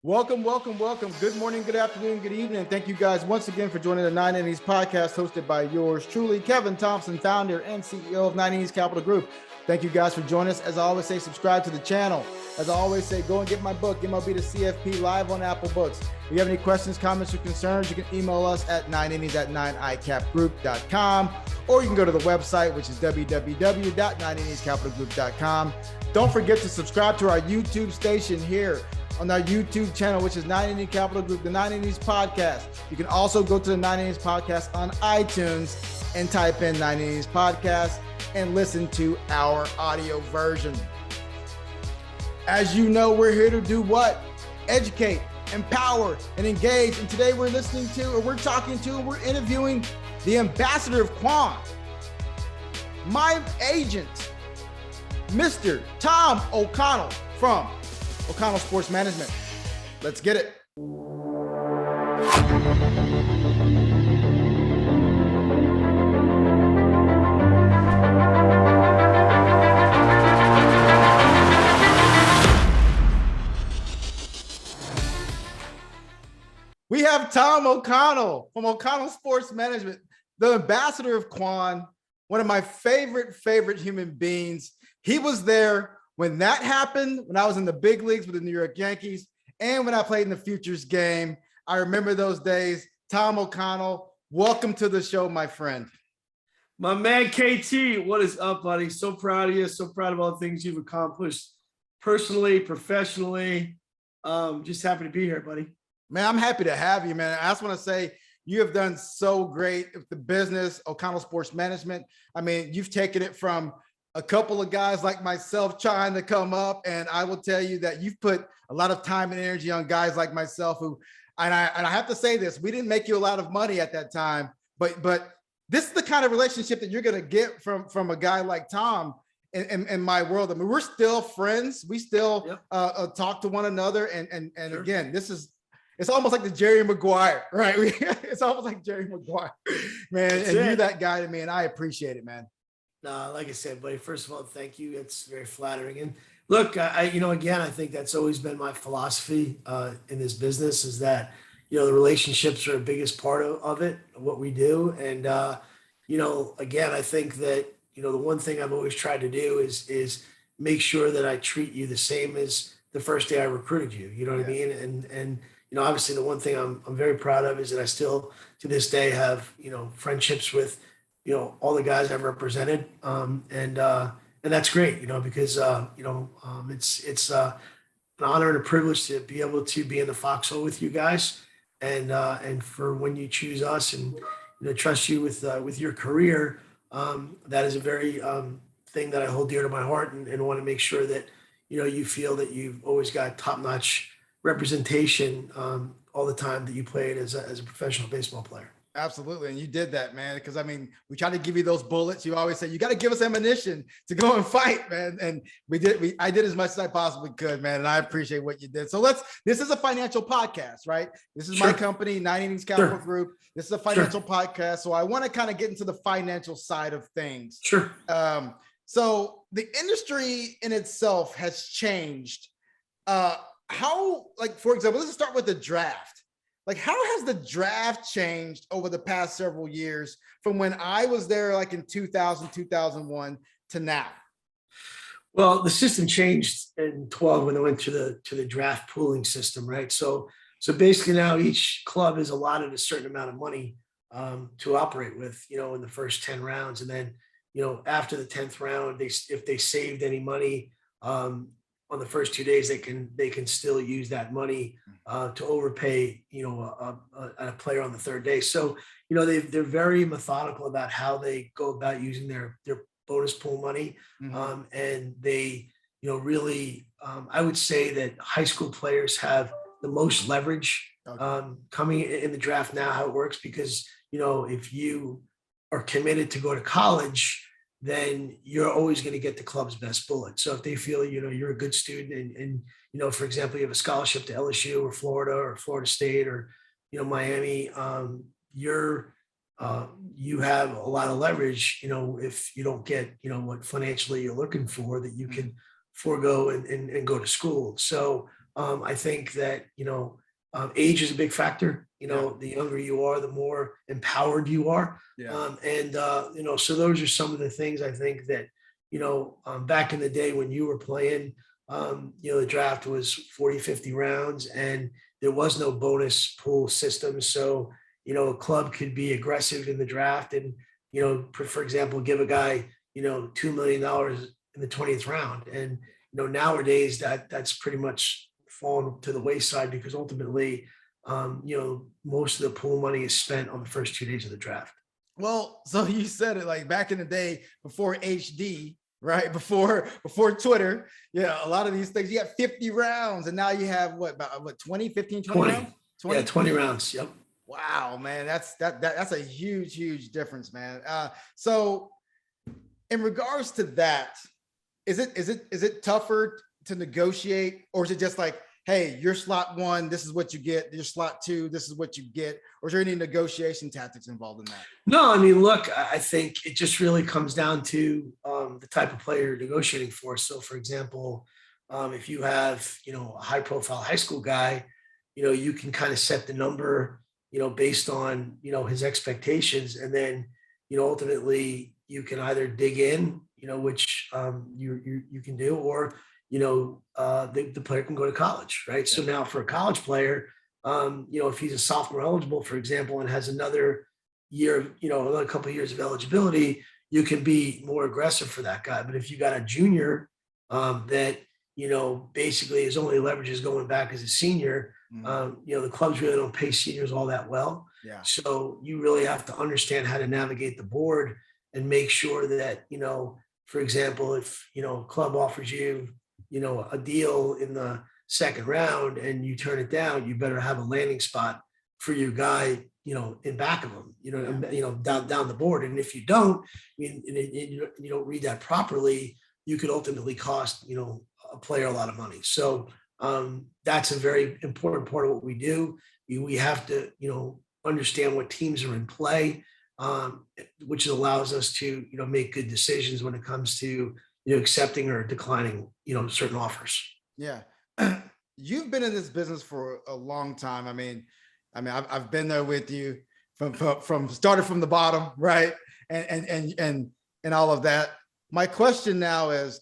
Welcome, welcome, welcome. Good morning, good afternoon, good evening. Thank you guys once again for joining the 9 Innings podcast hosted by yours truly, Kevin Thompson, founder and CEO of 9 Innings Capital Group. Thank you guys for joining us. As I always say, subscribe to the channel. As I always say, go and get my book, MLB to CFP, live on Apple Books. If you have any questions, comments, or concerns, you can email us at 9innings@9icapgroup.com, or you can go to the website, which is www.9inningscapitalgroup.com. Don't forget to subscribe to our YouTube station here on our YouTube channel, which is 9 Innings Capital Group, the 9 Innings Podcast. You can also go to the 9 Innings Podcast on iTunes and type in 9 Innings Podcast and listen to our audio version. As you know, we're here to do what? Educate, empower, and engage. And today we're we're interviewing the ambassador of Quan, my agent, Mr. Tom O'Connell from O'Connell Sports Management. Let's get it. We have Tom O'Connell from O'Connell Sports Management, the ambassador of Quan, one of my favorite human beings. He was there when that happened, when I was in the big leagues with the New York Yankees, and when I played in the futures game. I remember those days. Tom O'Connell, welcome to the show, my friend. My man, KT, what is up, buddy? So proud of you. So proud of all the things you've accomplished personally, professionally. Just happy to be here, buddy. Man, I'm happy to have you, man. I just want to say you have done so great with the business, O'Connell Sports Management. I mean, you've taken it from a couple of guys like myself trying to come up. And I will tell you that you've put a lot of time and energy on guys like myself who, and I have to say this, we didn't make you a lot of money at that time, but this is the kind of relationship that you're going to get from a guy like Tom in my world. I mean, we're still friends. We still talk to one another. And sure. Again, it's almost like the Jerry Maguire, right? It's almost like Jerry Maguire, man. That's you're that guy to me, and I appreciate it, man. No, like I said, buddy, first of all, thank you. It's very flattering. And look, again, I think that's always been my philosophy in this business is that, the relationships are the biggest part of it, of what we do. And, again, I think that, the one thing I've always tried to do is make sure that I treat you the same as the first day I recruited you. You know what I mean? And obviously the one thing I'm very proud of is that I still to this day have, friendships with, all the guys I've represented. And that's great, because, it's an honor and a privilege to be able to be in the foxhole with you guys and for when you choose us and, trust you with your career. That is a very thing that I hold dear to my heart and want to make sure that, you feel that you've always got top-notch representation all the time that you played as a professional baseball player. Absolutely. And you did that, man. Because I mean, we try to give you those bullets. You always say, you got to give us ammunition to go and fight, man. And I did as much as I possibly could, man. And I appreciate what you did. So this is a financial podcast, right? This is my company, 9 Innings Capital Group. This is a financial podcast. So I want to kind of get into the financial side of things. Sure. So the industry in itself has changed. How, like, for example, let's start with the draft. Like, how has the draft changed over the past several years from when I was there, like in 2000, 2001 to now? Well, the system changed in 12 when they went to the draft pooling system, right? So basically now each club is allotted a certain amount of money to operate with, in the first 10 rounds. And then, after the 10th round, if they saved any money on the first 2 days, they can still use that money to overpay, a player on the third day. So, they're very methodical about how they go about using their bonus pool money. Mm-hmm. And they, really, I would say that high school players have the most leverage coming in the draft now, how it works, because, if you are committed to go to college, then you're always going to get the club's best bullet. So if they feel, you're a good student and for example, you have a scholarship to LSU or Florida State or, Miami, you have a lot of leverage, if you don't get, what financially you're looking for, that you can forego and go to school. So I think that, age is a big factor. Yeah. The younger you are, the more empowered you are. Yeah. So those are some of the things I think that, back in the day when you were playing, the draft was 40, 50 rounds and there was no bonus pool system. So, a club could be aggressive in the draft and, for example, give a guy, $2 million in the 20th round. And, nowadays that's pretty much fallen to the wayside because ultimately, most of the pool money is spent on the first 2 days of the draft. Well, so you said it like back in the day before HD, right? Before Twitter, yeah, a lot of these things, you got 50 rounds and now you have about 20, 15, 20 20. rounds? Yeah, 20 rounds. Yep. Wow, man, that's a huge difference, man. So in regards to that, is it tougher to negotiate, or is it just like, hey, you're slot one, this is what you get, you're slot two, this is what you get, or is there any negotiation tactics involved in that? No, I mean, look, I think it just really comes down to the type of player you're negotiating for. So, for example, if you have, a high profile high school guy, you can kind of set the number, based on, his expectations. And then, ultimately you can either dig in, which you can do, or, the player can go to college, right? So now for a college player, if he's a sophomore eligible, for example, and has another year, another couple of years of eligibility, you can be more aggressive for that guy. But if you got a junior that, basically his only leverage is going back as a senior, the clubs really don't pay seniors all that well. Yeah. So you really have to understand how to navigate the board and make sure that, for example, if, a club offers you, a deal in the second round and you turn it down, you better have a landing spot for your guy, in back of them, down the board. And if you don't, and you don't read that properly, you could ultimately cost, a player a lot of money. So that's a very important part of what we do. We have to, understand what teams are in play, which allows us to, make good decisions when it comes to, accepting or declining, certain offers. Yeah. You've been in this business for a long time. I mean, I've been there with you from started from the bottom, right? And all of that. My question now is,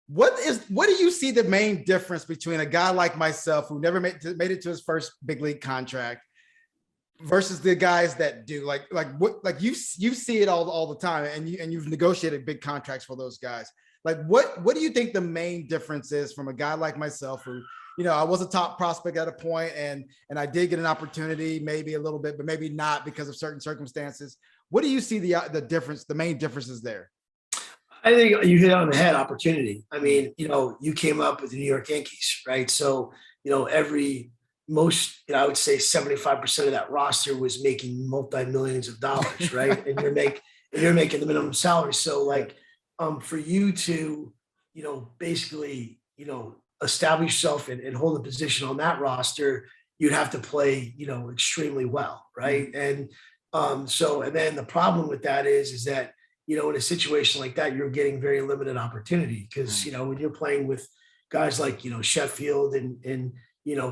what do you see the main difference between a guy like myself who never made it to his first big league contract versus the guys that do? Like you see it all the time, and you've negotiated big contracts for those guys. Like what do you think the main difference is from a guy like myself who, I was a top prospect at a point and I did get an opportunity, maybe a little bit, but maybe not because of certain circumstances. What do you see the difference, the main differences there? I think you hit on the head, opportunity. I mean, you came up with the New York Yankees, right? So, I would say 75% of that roster was making multi-millions of dollars, right? And you're making the minimum salary. So like, for you to, basically, establish yourself and hold a position on that roster, you'd have to play, extremely well, right? And then the problem with that is that, in a situation like that, you're getting very limited opportunity because, when you're playing with guys like, Sheffield and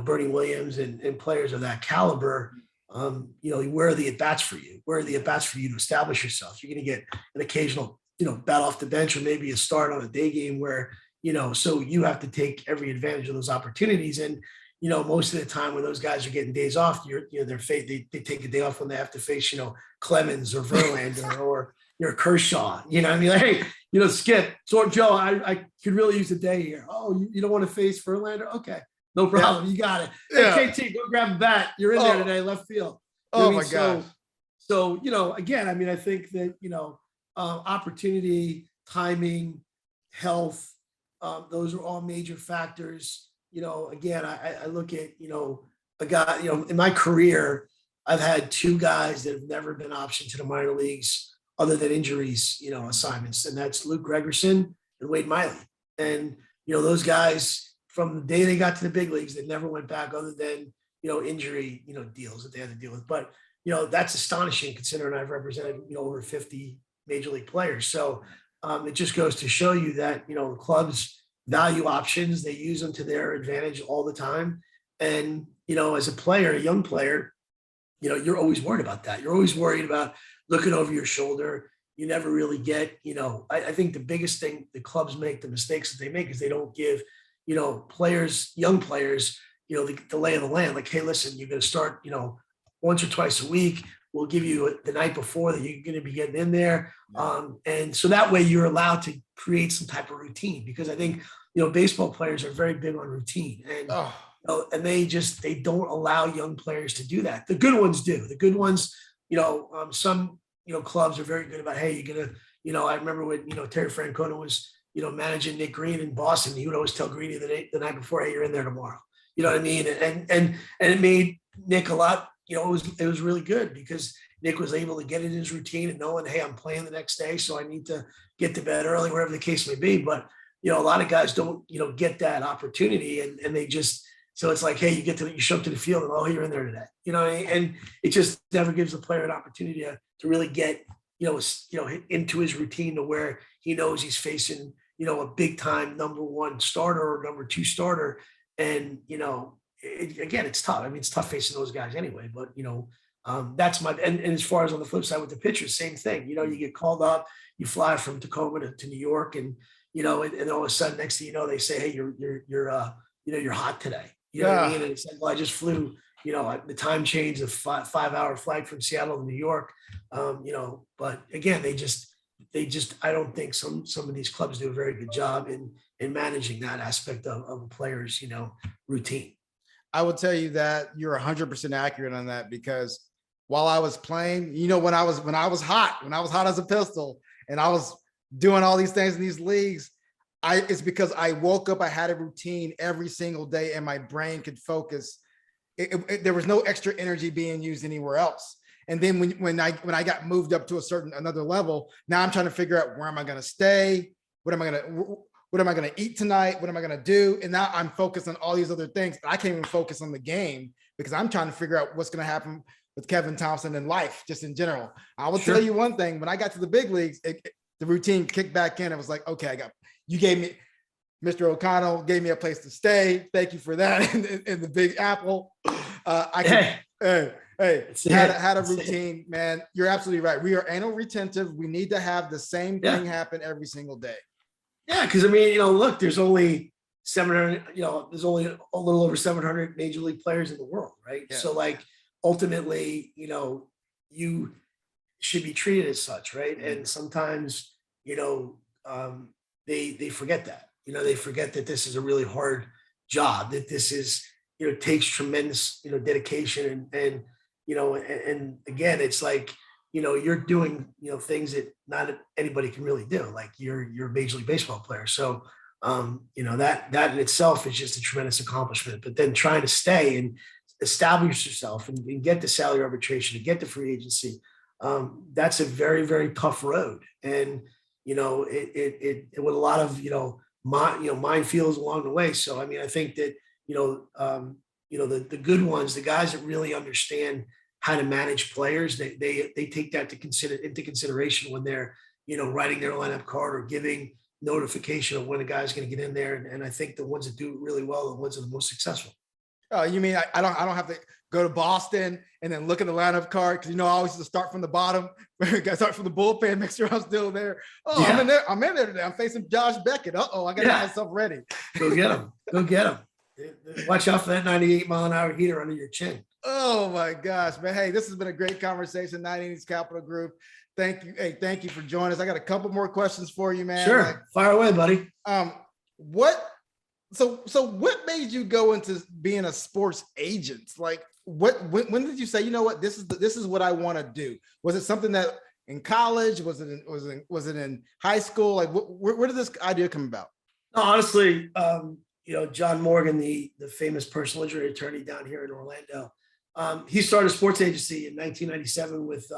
Bernie Williams and players of that caliber, where are the at-bats for you? Where are the at-bats for you to establish yourself? You're going to get an occasional, bat off the bench or maybe a start on a day game where, so you have to take every advantage of those opportunities. And, most of the time when those guys are getting days off, they take a day off when they have to face, Clemens or Verlander or Kershaw, I mean, like, hey, Skip, Joe, I could really use a day here. Oh, you don't want to face Verlander? Okay, no problem. You got it. Yeah. Hey, KT, go grab a bat. You're in there today, left field. Oh my gosh. So, again, I mean, I think that, opportunity, timing, health, those are all major factors. Again, I look at, a guy, in my career, I've had two guys that have never been optioned to the minor leagues other than injuries, assignments, and that's Luke Gregerson and Wade Miley. And, those guys from the day they got to the big leagues, they never went back other than, injury, deals that they had to deal with. But, that's astonishing considering I've represented, over 50 major league players. So it just goes to show you that, the clubs value options. They use them to their advantage all the time. And, you know, as a player, a young player, you know, you're always worried about that. You're always worried about looking over your shoulder. You never really get, you know, I think the biggest thing the clubs make, the mistakes that they make is they don't give, you know, players, young players, you know, the lay of the land. Like, hey, listen, you're going to start, you know, once or twice a week. We'll give you the night before that you're going to be getting in there. And so that way you're allowed to create some type of routine, because I think, you know, baseball players are very big on routine, and, Oh, you know, and they don't allow young players to do that. The good ones do. The good ones, you know, some, you know, clubs are very good about, hey, you're going to, you know, I remember when, you know, Terry Francona was, you know, managing Nick Green in Boston. He would always tell Greeny the night before, hey, you're in there tomorrow. You know what I mean? And it made Nick a lot, you know, it was really good, because Nick was able to get in his routine and knowing, hey, I'm playing the next day, so I need to get to bed early, wherever the case may be. But, you know, a lot of guys don't, you know, get that opportunity, and they just, so it's like, hey, you show up to the field and, oh, you're in there today, you know, and it just never gives the player an opportunity to really get, you know, into his routine to where he knows he's facing, you know, a big time number one starter or number two starter. And, you know, again, it's tough. I mean, it's tough facing those guys anyway, but, you know, that's and as far as on the flip side with the pitchers, same thing. You know, you get called up, you fly from Tacoma to New York, and, you know, and all of a sudden, next thing you know, they say, hey, you're you know, you're hot today. You know what I mean? And it's like, well, I just flew, you know, the time change of 5 hour flight from Seattle to New York. You know, but again, they just, I don't think some of these clubs do a very good job in managing that aspect of a player's, you know, routine. I will tell you that you're 100% accurate on that, because while I was playing, you know, when I was hot as a pistol, and I was doing all these things in these leagues, it's because I woke up, I had a routine every single day, and my brain could focus. There was no extra energy being used anywhere else. And then when I got moved up to another level, now I'm trying to figure out, where am I going to stay? What am I going to eat tonight? What am I going to do? And now I'm focused on all these other things. I can't even focus on the game, because I'm trying to figure out what's going to happen with Kevin Thompson in life, just in general. I will tell you one thing: when I got to the big leagues, the routine kicked back in. It was like, okay, you gave me, Mr. O'Connell gave me a place to stay. Thank you for that. In the Big Apple, had a routine, man. You're absolutely right. We are anal retentive. We need to have the same thing happen every single day. Yeah, because I mean, you know, look, there's only 700. You know, there's only a little over 700 major league players in the world, right? Yeah. So, like, ultimately, you know, you should be treated as such, right? And sometimes, you know, they forget that. You know, they forget that this is a really hard job. That this is, you know, takes tremendous, you know, dedication, and you know, and again, it's like, you know, you're doing, you know, things that not anybody can really do. Like, you're a major league baseball player, so you know, that in itself is just a tremendous accomplishment. But then trying to stay and establish yourself and get the salary arbitration, and get the free agency, that's a very, very tough road. And, you know, it with a lot of, you know, minefields along the way. So, I mean, I think that, you know, the good ones, the guys that really understand how to manage players, they take that into consideration when they're, you know, writing their lineup card or giving notification of when a guy's going to get in there. And I think the ones that do it really well are the ones that are the most successful. Oh, you mean I don't have to go to Boston and then look at the lineup card, because, you know, I always used to start from the bottom. I start from the bullpen, make sure I'm still there. Oh, yeah. I'm in there today. I'm facing Josh Beckett. I got to get myself ready. Go get him. Go get him. Watch out for that 98-mile-an-hour heater under your chin. Oh my gosh, man. Hey, this has been a great conversation. 9 Innings Capital Group. Thank you. Hey, thank you for joining us. I got a couple more questions for you, man. Sure. Fire away, buddy. So what made you go into being a sports agent? Like, when did you say, you know what, this is what I want to do? Was it something that in college? Was it in high school? Like, where did this idea come about? No, honestly, you know, John Morgan, the famous personal injury attorney down here in Orlando, he started a sports agency in 1997 with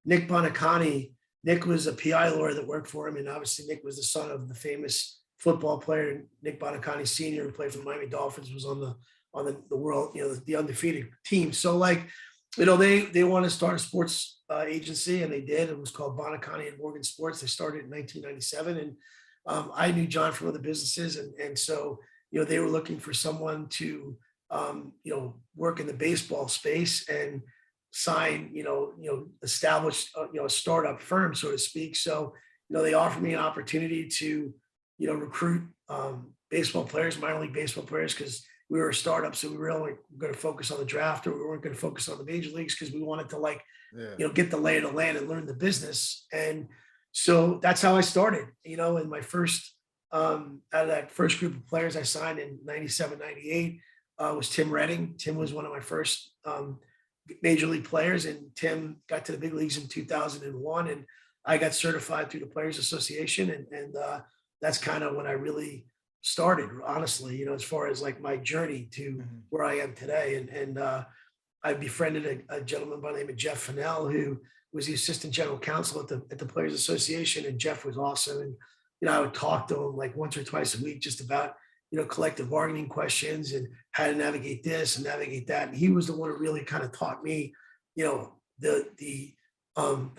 Nick Bonacani. Nick was a PI lawyer that worked for him, and obviously Nick was the son of the famous football player Nick Bonacani Sr., who played for the Miami Dolphins, was on the world, you know, the undefeated team. So, like, you know, they want to start a sports agency, and they did. It was called Bonacani and Morgan Sports. They started in 1997, and I knew John from other businesses, and so they were looking for someone to work in the baseball space and sign establish a startup firm, so to speak. So they offered me an opportunity to recruit baseball players, minor league baseball players, because we were a startup, so we were only going to focus on the draft, or we weren't going to focus on the major leagues because we wanted to get the lay of the land and learn the business. And so that's how I started. In my first out of that first group of players I signed in 97, 98 was Tim Redding. Tim was one of my first major league players, and Tim got to the big leagues in 2001, and I got certified through the Players Association, and that's kind of when I really started, honestly, as far as like my journey to where I am today. And I befriended a gentleman by the name of Jeff Fennell, who was the assistant general counsel at the Players Association. And Jeff was awesome. And, I would talk to him like once or twice a week, just about, collective bargaining questions and how to navigate this and navigate that. And he was the one who really kind of taught me, the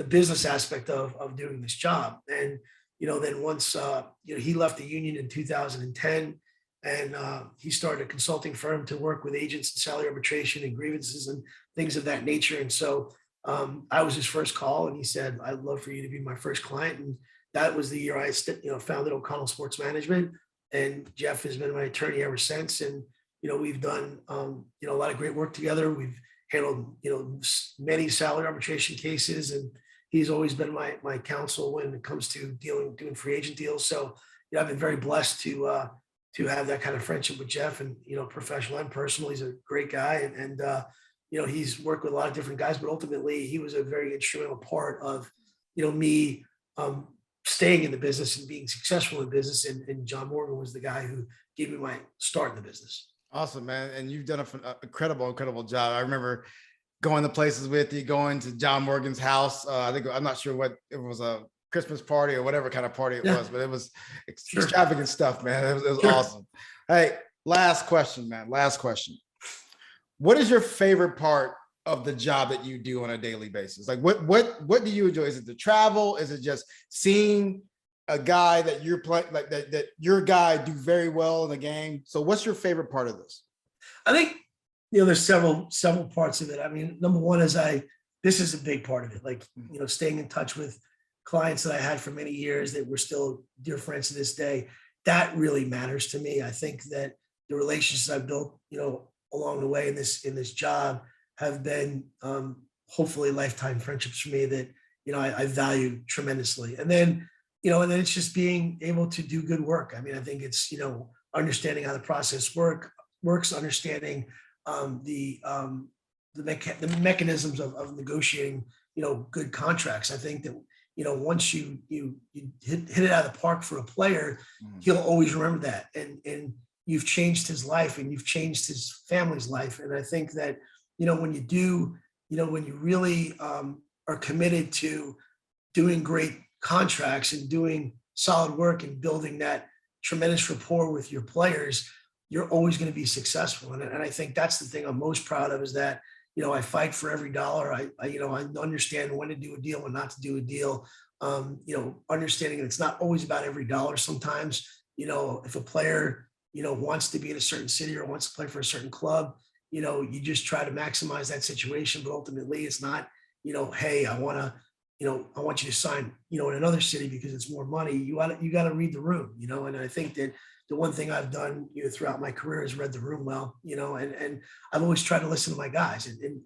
business aspect of doing this job. And, then once, he left the union in 2010, and he started a consulting firm to work with agents in salary arbitration and grievances and things of that nature. And so I was his first call, and he said, "I'd love for you to be my first client." And that was the year I founded O'Connell Sports Management. And Jeff has been my attorney ever since. And, we've done, a lot of great work together. We've handled, many salary arbitration cases, and he's always been my counsel when it comes to doing free agent deals. So, I've been very blessed to have that kind of friendship with Jeff, and, professional and personal. He's a great guy. And he's worked with a lot of different guys, but ultimately he was a very instrumental part of, me staying in the business and being successful in business. And John Morgan was the guy who gave me my start in the business. Awesome, man. And you've done an incredible job. I remember going to places with you, going to John Morgan's house. I'm not sure what it was, a Christmas party or whatever kind of party it was, but it was extravagant stuff, man. It was awesome. Hey, last question, man. Last question. What is your favorite part of the job that you do on a daily basis? Like what do you enjoy? Is it the travel? Is it just seeing a guy that you're playing, like that your guy do very well in the game? So what's your favorite part of this? I think, there's several parts of it. I mean, number one is this is a big part of it. Like, staying in touch with clients that I had for many years that were still dear friends to this day. That really matters to me. I think that the relationships I've built, along the way in this job have been hopefully lifetime friendships for me that, I value tremendously. And then it's just being able to do good work. I mean, I think it's, understanding how the process works, understanding the mechanisms of negotiating, good contracts. I think that, once you hit it out of the park for a player, he'll always remember that. And you've changed his life, and you've changed his family's life. And I think that, when you do, when you really are committed to doing great contracts and doing solid work and building that tremendous rapport with your players, you're always going to be successful. And I think that's the thing I'm most proud of, is that, I fight for every dollar. I understand when to do a deal and not to do a deal. Understanding that it's not always about every dollar. Sometimes, if a player, wants to be in a certain city or wants to play for a certain club, you just try to maximize that situation. But ultimately it's not, hey, I want you to sign, in another city because it's more money. You got to read the room, and I think that the one thing I've done, throughout my career is read the room well, and I've always tried to listen to my guys, and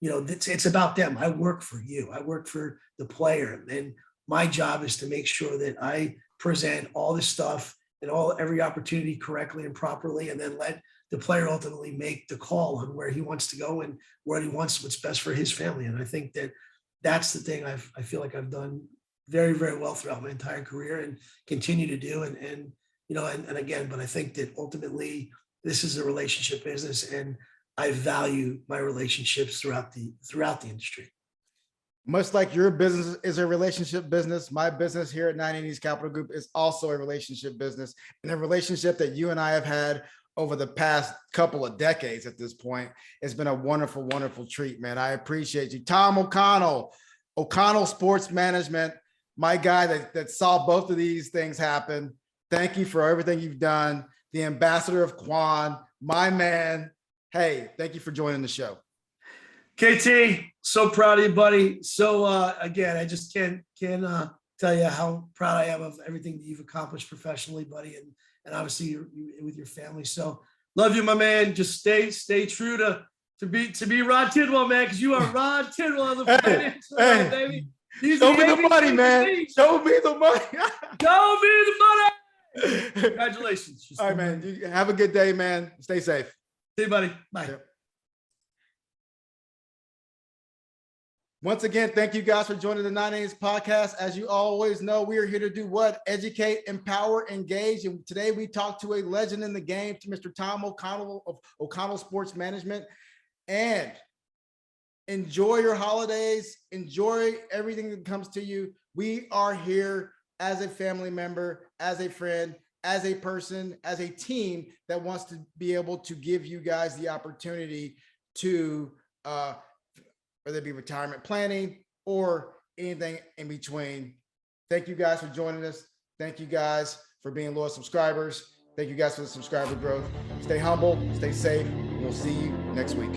it's about them. I work for you. I work for the player, and my job is to make sure that I present all this stuff and every opportunity correctly and properly, and then let the player ultimately make the call on where he wants to go and where he wants what's best for his family. And I think that that's the thing I feel like I've done very, very well throughout my entire career and continue to do. And again, but I think that ultimately this is a relationship business, and I value my relationships throughout the industry. Much like your business is a relationship business, my business here at 980s Capital Group is also a relationship business, and a relationship that you and I have had over the past couple of decades at this point. It's been a wonderful, wonderful treat, man. I appreciate you. Tom O'Connell, O'Connell Sports Management. my guy that saw both of these things happen. Thank you for everything you've done. The ambassador of Quan, my man. Hey, thank you for joining the show. KT, so proud of you, buddy. So again, I just can't tell you how proud I am of everything that you've accomplished professionally, buddy, and obviously you with your family. So love you, my man. Just stay true to be Rod Tidwell, man, because you are Rod Tidwell of the financial world, baby. Show me the money, man. Show me the money. Show me the money. Congratulations. All right, man. You have a good day, man. Stay safe. See you, buddy. Bye. Yep. Once again, thank you guys for joining the 9 Innings podcast. As you always know, we are here to do what? Educate, empower, engage. And today we talked to a legend in the game, to Mr. Tom O'Connell of O'Connell Sports Management. And enjoy your holidays. Enjoy everything that comes to you. We are here as a family member, as a friend, as a person, as a team that wants to be able to give you guys the opportunity to whether it be retirement planning or anything in between. Thank you guys for joining us. Thank you guys for being loyal subscribers. Thank you guys for the subscriber growth. Stay humble, stay safe, and we'll see you next week.